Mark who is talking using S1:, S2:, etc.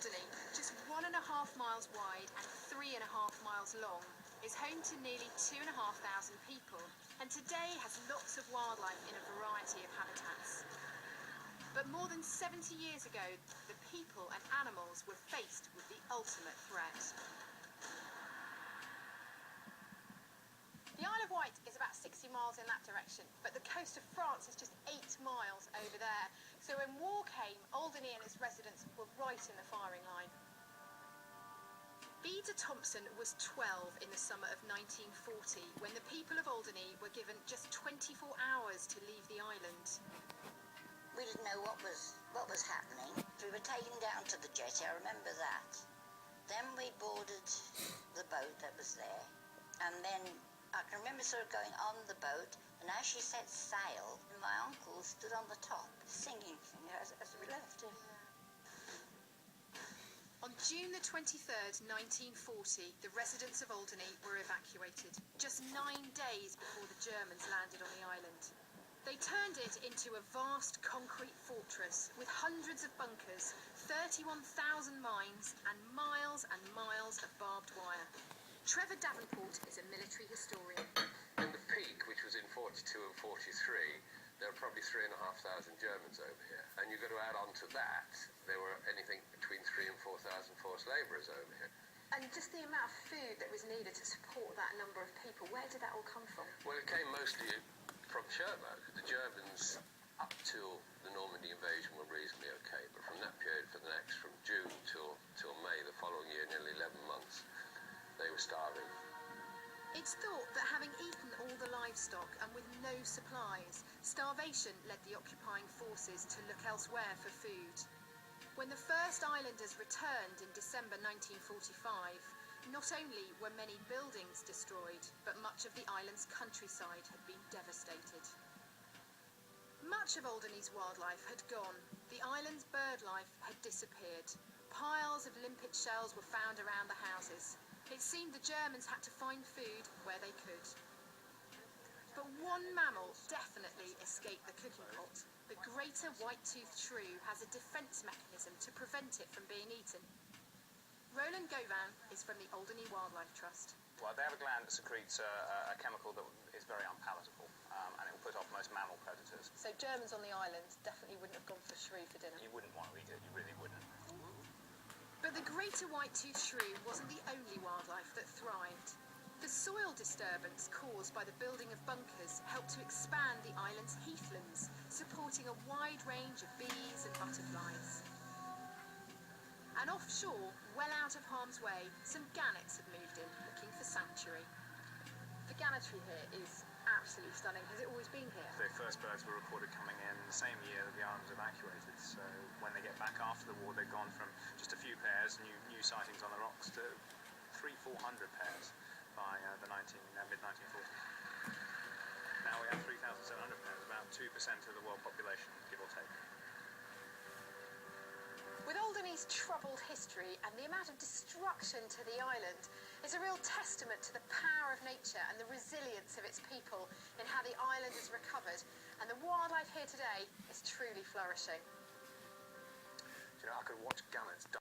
S1: Alderney, just 1.5 miles wide and 3.5 miles long, is home to nearly 2,500 people, and today has lots of wildlife in a variety of habitats. But more than 70 years ago, the people and animals were faced with the ultimate threat. The Isle of Wight is about 60 miles in that direction, but the coast of France is just 8 miles over there. So when war came, Alderney and its residents were right in the firing line. Beda Thompson was 12 in the summer of 1940 when the people of Alderney were given just 24 hours to leave the island.
S2: We didn't know what was happening. We were taken down to the jetty, I remember that. Then we boarded the boat that was there, and then I can remember sort of going on the boat, and as she set sail, my uncle stood on the top singing as we left him.
S1: On June the 23rd, 1940, the residents of Alderney were evacuated, just 9 days before the Germans landed on the island. They turned it into a vast concrete fortress with hundreds of bunkers, 31,000 mines, and miles of barbed wire. Trevor Davenport is a military historian.
S3: In the peak, which was in 42 and 43, there were probably 3,500 Germans over here. And you've got to add on to that, there were anything between 3,000 and 4,000 forced labourers over here.
S1: And just the amount of food that was needed to support that number of people, where did that all come from?
S3: Well, it came mostly from Sherbrooke. The Germans, up till the Normandy invasion, were reasonably okay, but from that period for the next, from June till May the following year, nearly 11 months, they were starving.
S1: It's thought that having eaten all the livestock and with no supplies, starvation led the occupying forces to look elsewhere for food. When the first islanders returned in December 1945, not only were many buildings destroyed, but much of the island's countryside had been devastated. Much of Alderney's wildlife had gone. The island's bird life had disappeared. Piles of limpet shells were found around the houses. It seemed the Germans had to find food where they could. But one mammal definitely escaped the cooking pot. The greater white-toothed shrew has a defence mechanism to prevent it from being eaten. Roland Gauvin is from the Alderney Wildlife Trust.
S4: Well, they have a gland that secretes a chemical that is very unpalatable, and it will put off most mammal predators.
S1: So Germans on the island definitely wouldn't have gone for shrew for dinner?
S4: You wouldn't want to eat it, you really wouldn't.
S1: But the greater white-toothed shrew wasn't the only wildlife that thrived. The soil disturbance caused by the building of bunkers helped to expand the island's heathlands, supporting a wide range of bees and butterflies. And offshore, well out of harm's way, some gannets had moved in, looking for sanctuary. The gannetry here is absolutely stunning. Has it always been here?
S4: The first birds were reported coming in the same year that the island was evacuated, so when they get back after the war, they've gone from just a few pairs, new sightings on the rocks, to 300-400 pairs by the mid-1940s. Now we have 3,700 pairs, about 2% of the world population, give or take.
S1: With Alderney's troubled history and the amount of destruction to the island, it's a real testament to the power of nature and the resilience of its people in how the island has recovered, and the wildlife here today is truly flourishing.
S4: You know, I could watch gannets die.